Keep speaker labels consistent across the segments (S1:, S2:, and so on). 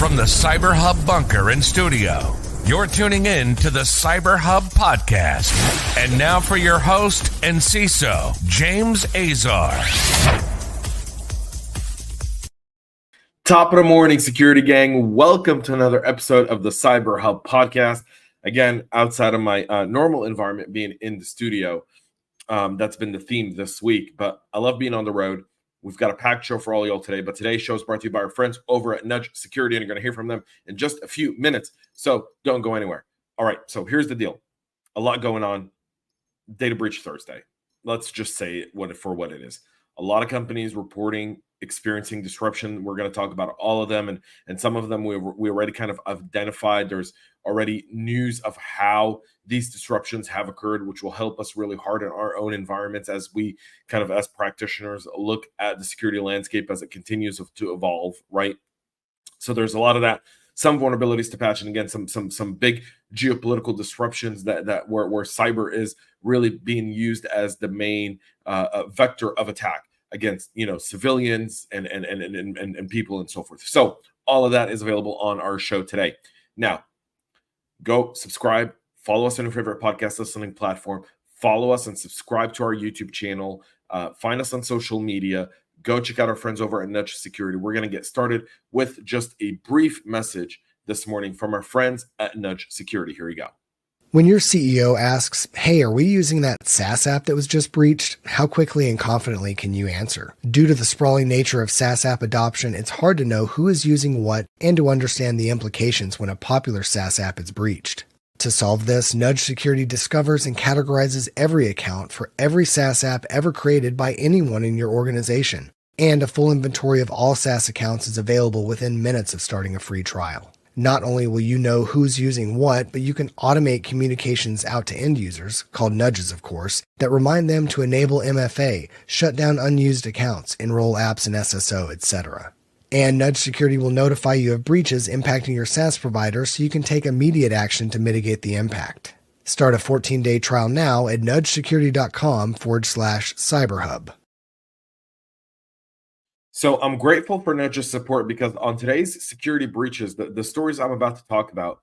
S1: From the CyberHub bunker and studio, you're tuning in to the CyberHub Podcast. And now for your host and CISO, James Azar.
S2: Top of the morning, security gang. Welcome to another episode of the CyberHub Podcast. Again, outside of my normal environment, being in the studio. That's been the theme this week, but I love being on the road. We've got a packed show for all y'all today, but today's show is brought to you by our friends over at Nudge Security, and you're going to hear from them in just a few minutes, so don't go anywhere. All right, so here's the deal. A lot going on. Data breach Thursday. Let's just say it for what it is. A lot of companies reporting experiencing disruption. We're going to talk about all of them, and some of them we already kind of identified. There's already news of how these disruptions have occurred, which will help us really hard in our own environments as we kind of, as practitioners, look at the security landscape as it continues to evolve, right? So there's a lot of that. Some vulnerabilities to patch, and again, some big geopolitical disruptions that where cyber is really being used as the main vector of attack against, civilians and people and so forth. So all of that is available on our show today. Now, go subscribe, follow us on your favorite podcast listening platform, follow us and subscribe to our YouTube channel, find us on social media, go check out our friends over at Nudge Security. We're going to get started with just a brief message this morning from our friends at Nudge Security. Here we go.
S3: When your CEO asks, hey, are we using that SaaS app that was just breached? How quickly and confidently can you answer? Due to the sprawling nature of SaaS app adoption, it's hard to know who is using what and to understand the implications when a popular SaaS app is breached. To solve this, Nudge Security discovers and categorizes every account for every SaaS app ever created by anyone in your organization. And a full inventory of all SaaS accounts is available within minutes of starting a free trial. Not only will you know who's using what, but you can automate communications out to end users, called nudges of course, that remind them to enable MFA, shut down unused accounts, enroll apps in SSO, etc. And Nudge Security will notify you of breaches impacting your SaaS provider so you can take immediate action to mitigate the impact. Start a 14-day trial now at nudgesecurity.com/cyberhub.
S2: So I'm grateful for Nudge's support because on today's security breaches, the stories I'm about to talk about,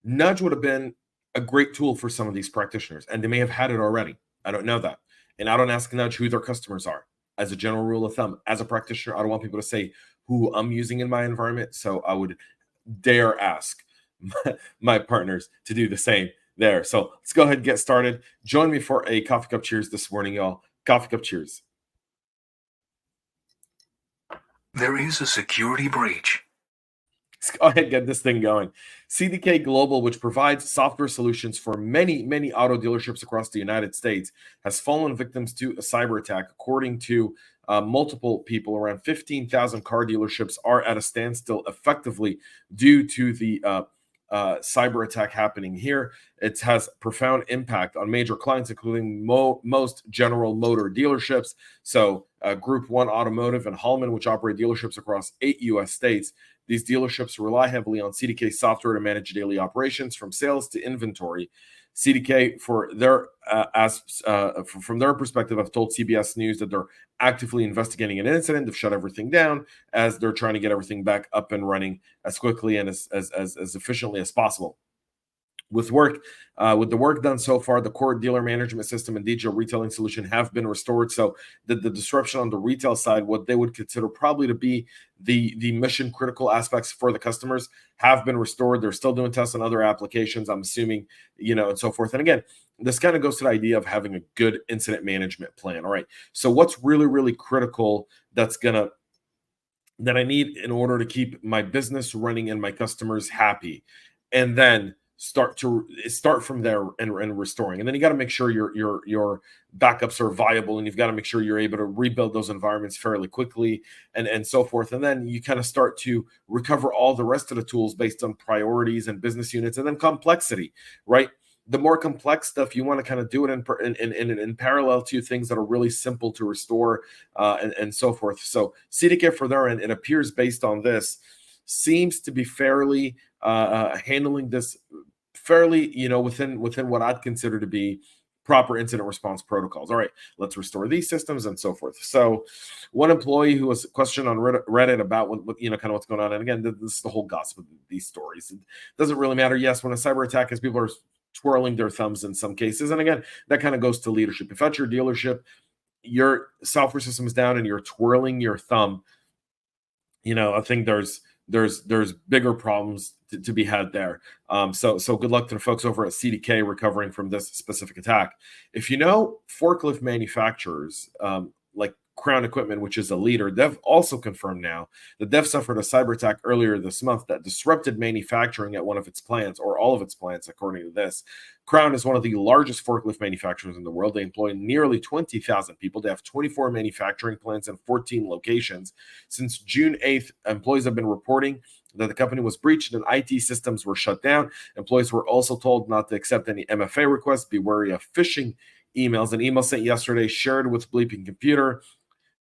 S2: Nudge would have been a great tool for some of these practitioners, and they may have had it already. I don't know that. And I don't ask Nudge who their customers are. As a general rule of thumb, as a practitioner, I don't want people to say who I'm using in my environment, so I would dare ask my partners to do the same there. So let's go ahead and get started. Join me for a coffee cup cheers this morning, y'all. Coffee cup cheers.
S4: There is a security breach.
S2: Let's go ahead and get this thing going. CDK Global, which provides software solutions for many auto dealerships across the United States, has fallen victims to a cyber attack. According to multiple people, around 15,000 car dealerships are at a standstill effectively due to the cyber attack happening here. It has profound impact on major clients, including most General Motor dealerships. So Group 1 Automotive and Hallman, which operate dealerships across 8 U.S. states. These dealerships rely heavily on CDK software to manage daily operations from sales to inventory. CDK, from their perspective, have told CBS News that they're actively investigating an incident. They've shut everything down as they're trying to get everything back up and running as quickly and as efficiently as possible. With the work done so far, the core dealer management system and digital retailing solution have been restored. So the disruption on the retail side, what they would consider probably to be the mission critical aspects for the customers, have been restored. They're still doing tests on other applications, I'm assuming, and so forth. And again, this kind of goes to the idea of having a good incident management plan. All right. So what's really critical that I need in order to keep my business running and my customers happy, and then start from there and restoring. And then you got to make sure your backups are viable, and you've got to make sure you're able to rebuild those environments fairly quickly and so forth. And then you kind of start to recover all the rest of the tools based on priorities and business units, and then complexity, right? The more complex stuff, you want to kind of do it in parallel to things that are really simple to restore and so forth. So CDK, for their end, it appears based on this, seems to be fairly handling this fairly, within what I'd consider to be proper incident response protocols. All right, let's restore these systems and so forth. So one employee who was questioned on Reddit about what kind of what's going on, and again, this is the whole gossip of these stories. It doesn't really matter. Yes, when a cyber attack is, people are twirling their thumbs in some cases, and again, that kind of goes to leadership. If at your dealership, your software system is down and you're twirling your thumb, I think there's bigger problems to be had there. So good luck to the folks over at CDK recovering from this specific attack. If you know forklift manufacturers like Crown Equipment, which is a leader, they've also confirmed now that they've suffered a cyber attack earlier this month that disrupted manufacturing at one of its plants, or all of its plants, according to this. Crown is one of the largest forklift manufacturers in the world. They employ nearly 20,000 people. They have 24 manufacturing plants and 14 locations. Since June 8th, employees have been reporting that the company was breached and IT systems were shut down. Employees were also told not to accept any MFA requests, be wary of phishing emails. An email sent yesterday shared with Bleeping Computer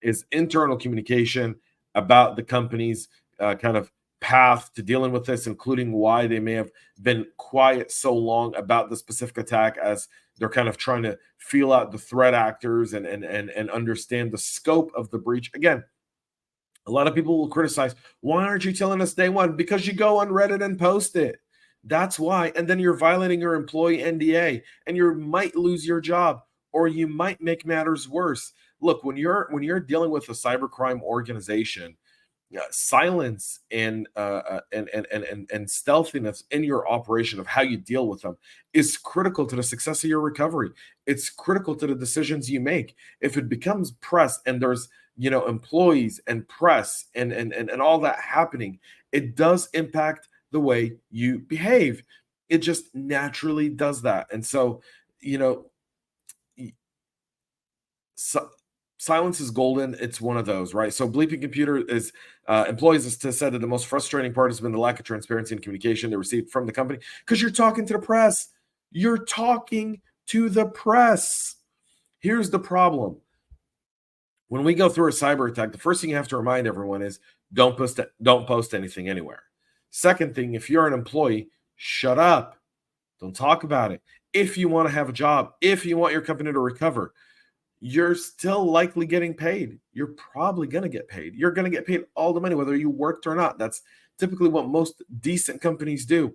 S2: is internal communication about the company's kind of path to dealing with this, including why they may have been quiet so long about the specific attack, as they're kind of trying to feel out the threat actors and understand the scope of the breach. Again, a lot of people will criticize, why aren't you telling us day one? Because you go on Reddit and post it. That's why. And then you're violating your employee NDA, and you might lose your job, or you might make matters worse. Look, when you're dealing with a cybercrime organization, silence and stealthiness in your operation of how you deal with them is critical to the success of your recovery. It's critical to the decisions you make. If it becomes press and there's employees and press and all that happening, it does impact the way you behave. It just naturally does that. And so silence is golden. It's one of those, right? So Bleeping Computer is employees has said that the most frustrating part has been the lack of transparency and communication they received from the company, because you're talking to the press. You're talking to the press. Here's the problem. When we go through a cyber attack, the first thing you have to remind everyone is don't post anything anywhere. Second thing, if you're an employee, shut up. Don't talk about it. If you want to have a job, if you want your company to recover, you're still likely getting paid. You're probably going to get paid. You're going to get paid all the money, whether you worked or not. That's typically what most decent companies do.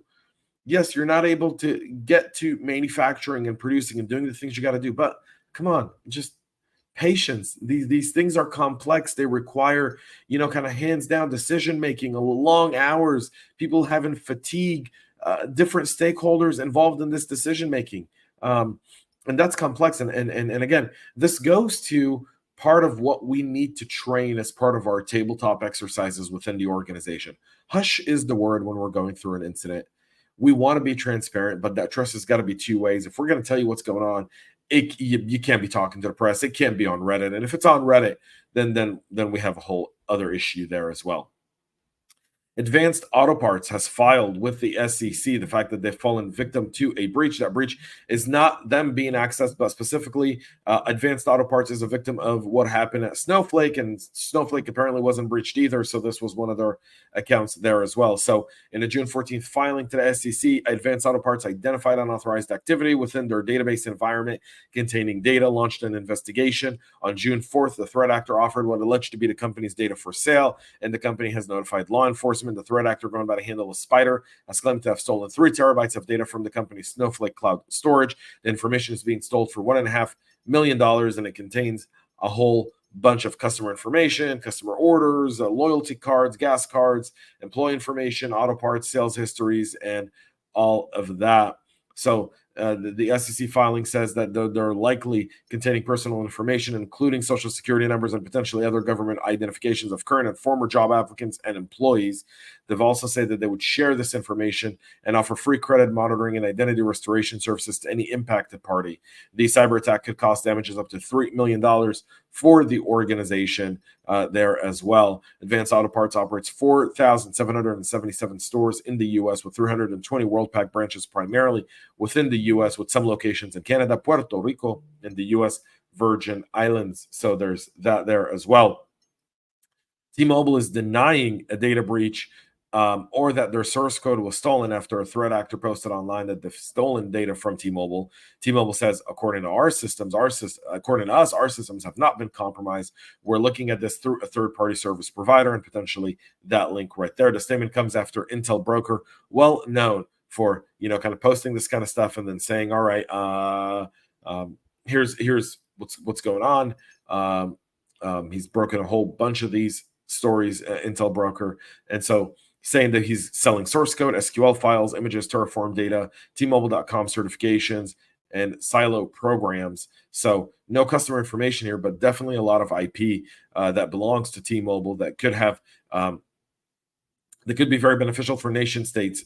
S2: Yes, you're not able to get to manufacturing and producing and doing the things you got to do, but come on, just patience. These things are complex. They require, kind of hands down decision making, long hours, people having fatigue, different stakeholders involved in this decision making. And that's complex. And again, this goes to part of what we need to train as part of our tabletop exercises within the organization. Hush is the word when we're going through an incident. We want to be transparent, but that trust has got to be two ways. If we're going to tell you what's going on, you can't be talking to the press. It can't be on Reddit. And if it's on Reddit, then we have a whole other issue there as well. Advanced Auto Parts has filed with the SEC the fact that they've fallen victim to a breach. That breach is not them being accessed, but specifically Advanced Auto Parts is a victim of what happened at Snowflake, and Snowflake apparently wasn't breached either, so this was one of their accounts there as well. So in a June 14th filing to the SEC, Advanced Auto Parts identified unauthorized activity within their database environment containing data, launched an investigation. On June 4th, the threat actor offered what alleged to be the company's data for sale, and the company has notified law enforcement. The threat actor, going by the handle of Spider, has claimed to have stolen 3 terabytes of data from the company's Snowflake cloud storage. The information is being stolen for $1.5 million, and it contains a whole bunch of customer information, customer orders, loyalty cards, gas cards, employee information, auto parts, sales histories, and all of that. So the SEC filing says that they're likely containing personal information, including social security numbers and potentially other government identifications of current and former job applicants and employees. They've also said that they would share this information and offer free credit monitoring and identity restoration services to any impacted party. The cyber attack could cost damages up to $3 million for the organization there as well. Advanced Auto Parts operates 4,777 stores in the U.S. with 320 Worldpac branches, primarily within the U.S., with some locations in Canada, Puerto Rico, and the U.S. Virgin Islands. So there's that there as well. T-Mobile is denying a data breach or that their source code was stolen after a threat actor posted online that they've stolen data from T-Mobile. T-Mobile says, according to our systems, according to us, our systems have not been compromised. We're looking at this through a third-party service provider and potentially that link right there. The statement comes after Intel broker, well known for, kind of posting this kind of stuff and then saying, all right, here's what's going on. He's broken a whole bunch of these stories, Intel broker. And so saying that he's selling source code, SQL files, images, Terraform data, T-Mobile.com certifications, and silo programs. So no customer information here, but definitely a lot of IP that belongs to T-Mobile that could have that could be very beneficial for nation states.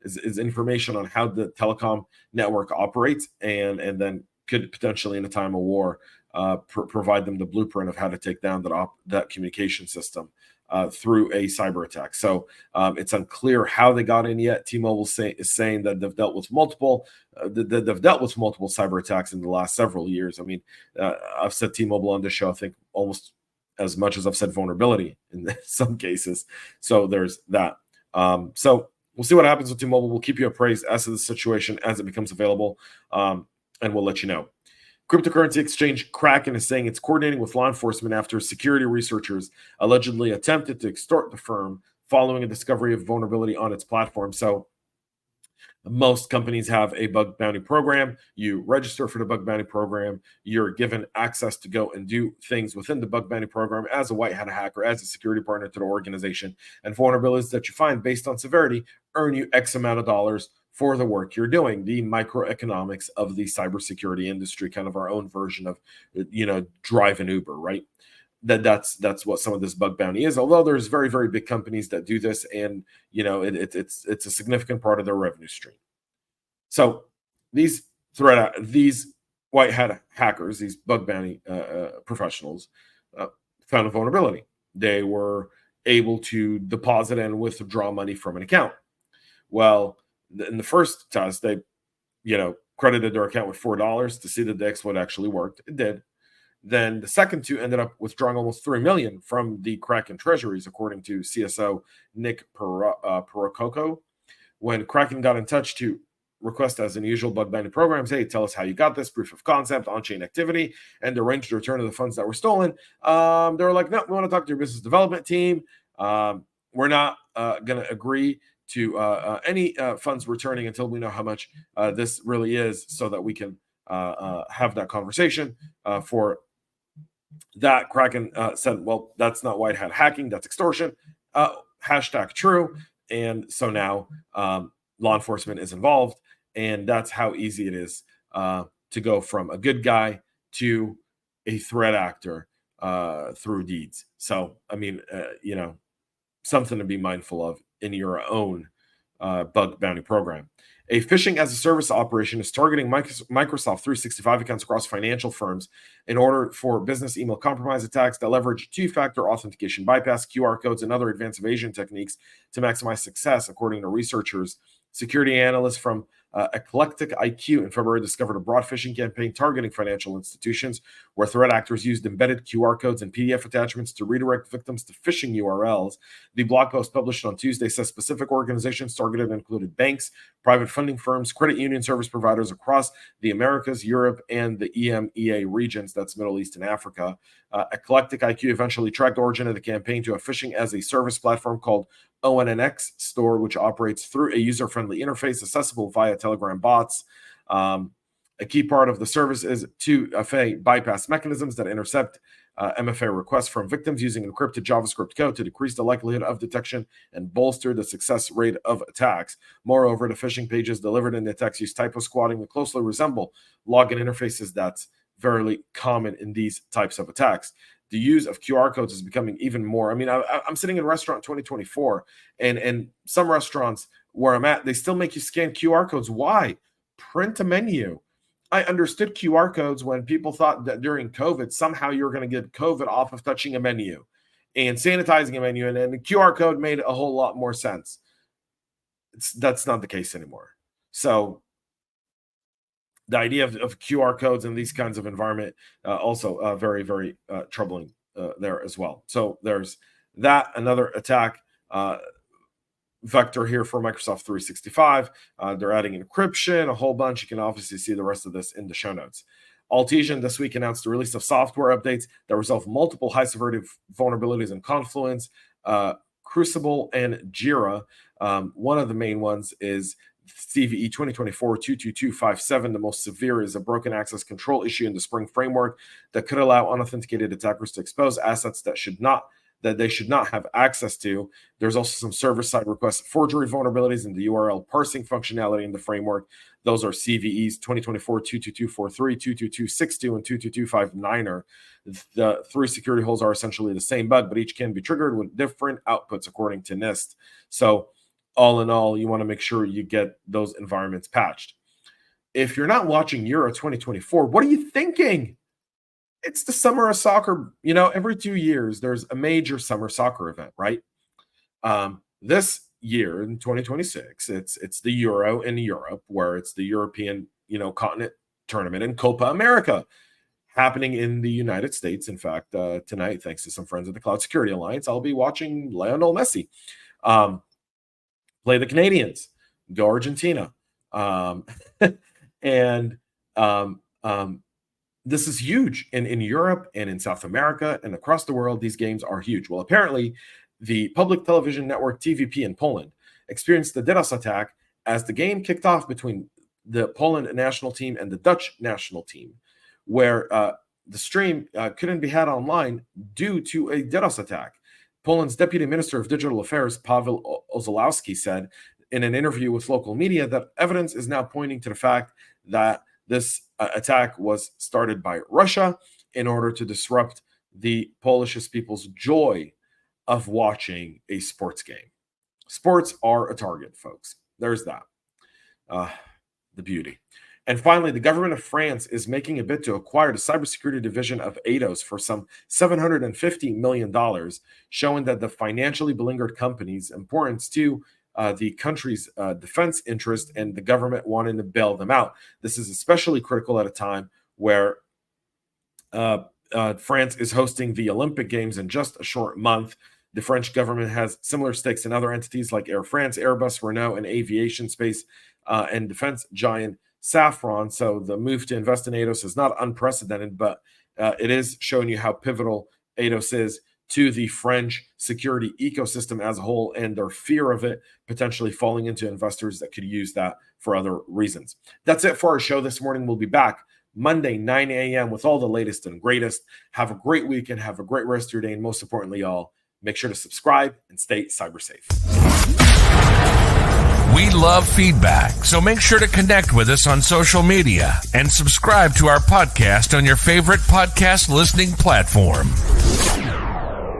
S2: Is information on how the telecom network operates, and then could potentially, in a time of war, provide them the blueprint of how to take down that communication system through a cyber attack. So it's unclear how they got in yet. T-Mobile is saying that they've dealt with multiple cyber attacks in the last several years. I mean, I've said T-Mobile on this show, I think, almost as much as I've said vulnerability in some cases. So there's that. So we'll see what happens with T-Mobile. We'll keep you appraised as to the situation as it becomes available, and we'll let you know. Cryptocurrency exchange Kraken is saying it's coordinating with law enforcement after security researchers allegedly attempted to extort the firm following a discovery of vulnerability on its platform. So most companies have a bug bounty program. You register for the bug bounty program. You're given access to go and do things within the bug bounty program as a white hat hacker, as a security partner to the organization. And vulnerabilities that you find based on severity earn you X amount of dollars for the work you're doing. The microeconomics of the cybersecurity industry, kind of our own version of, drive an Uber, right? That's what some of this bug bounty is. Although there's very, very big companies that do this, and it's a significant part of their revenue stream. So these white hat hackers, these bug bounty professionals, found a vulnerability. They were able to deposit and withdraw money from an account. Well, in the first test, they, credited their account with $4 to see that the exploit actually worked. It did. Then the second two ended up withdrawing almost $3 million from the Kraken treasuries, according to CISO Nick Perocco. When Kraken got in touch to request, as in usual bug bounty programs, hey, tell us how you got this, proof of concept, on-chain activity, and arrange the return of the funds that were stolen, they were like, no, we want to talk to your business development team. We're not going to agree to any funds returning until we know how much this really is, so that we can have that conversation. For that, Kraken said, well, that's not white hat hacking, that's extortion. Hashtag true. And so now law enforcement is involved, and that's how easy it is to go from a good guy to a threat actor through deeds. So, I mean, something to be mindful of in your own bug bounty program. A phishing as a service operation is targeting Microsoft 365 accounts across financial firms in order for business email compromise attacks that leverage two-factor authentication bypass, QR codes, and other advanced evasion techniques to maximize success, according to researchers. Security analysts from Eclectic IQ in February discovered a broad phishing campaign targeting financial institutions where threat actors used embedded QR codes and PDF attachments to redirect victims to phishing URLs. The blog post published on Tuesday says specific organizations targeted included banks, private funding firms, credit union service providers across the Americas, Europe, and the EMEA regions, that's Middle East and Africa. Eclectic IQ eventually tracked the origin of the campaign to a phishing as a service platform called ONNX Store, which operates through a user-friendly interface accessible via Telegram bots. A key part of the service is two MFA bypass mechanisms that intercept MFA requests from victims using encrypted JavaScript code to decrease the likelihood of detection and bolster the success rate of attacks. Moreover, the phishing pages delivered in the attacks use typo squatting that closely resemble login interfaces that's very common in these types of attacks. The use of QR codes is becoming even more. I mean, I'm sitting in restaurant 2024, and some restaurants where I'm at, they still make you scan QR codes. Why? Print a menu. I understood QR codes when people thought that during COVID, somehow you're going to get COVID off of touching a menu and sanitizing a menu, and the QR code made a whole lot more sense. That's not the case anymore. So the idea of QR codes in these kinds of environment also very, very troubling there as well. So there's that. Another attack vector here for Microsoft 365. They're adding encryption, a whole bunch. You can obviously see the rest of this in the show notes. Altigen this week announced the release of software updates that resolve multiple high-severity vulnerabilities in Confluence, Crucible, and Jira. One of the main ones is CVE 2024-22257. The most severe is a broken access control issue in the Spring framework that could allow unauthenticated attackers to expose assets that they should not have access to. There's also some server-side request forgery vulnerabilities in the URL parsing functionality in the framework. Those are CVEs 2024-22243, 22262, and 22259. The three security holes are essentially the same bug, but each can be triggered with different outputs according to NIST. So all in all, you want to make sure you get those environments patched. If you're not watching Euro 2024, what are you thinking? It's the summer of soccer. Every 2 years, there's a major summer soccer event, right? This year in 2026, it's the Euro in Europe, where it's the European, continent tournament, and Copa America happening in the United States. In fact, tonight, thanks to some friends of the Cloud Security Alliance, I'll be watching Lionel Messi play the Canadians, go Argentina. This is huge in Europe and in South America and across the world. These games are huge. Well, apparently, the public television network TVP in Poland experienced the DDoS attack as the game kicked off between the Poland national team and the Dutch national team, where the stream couldn't be had online due to a DDoS attack. Poland's Deputy Minister of Digital Affairs, Paweł Ozolowski, said in an interview with local media that evidence is now pointing to the fact that this attack was started by Russia in order to disrupt the Polish people's joy of watching a sports game. Sports are a target, folks. There's that. The beauty. And finally, the government of France is making a bid to acquire the cybersecurity division of Atos for some $750 million, showing that the financially beleaguered company's importance to the country's defense interest and the government wanting to bail them out. This is especially critical at a time where France is hosting the Olympic Games in just a short month. The French government has similar stakes in other entities like Air France, Airbus, Renault, and aviation space and defense giant Safran. So the move to invest in Atos is not unprecedented, but it is showing you how pivotal Atos is to the French security ecosystem as a whole, and their fear of it potentially falling into investors that could use that for other reasons. That's it for our show this morning. We'll be back Monday, 9 a.m. with all the latest and greatest. Have a great weekend. Have a great rest of your day. And most importantly, y'all, make sure to subscribe and stay cyber safe.
S1: We love feedback, so make sure to connect with us on social media and subscribe to our podcast on your favorite podcast listening platform.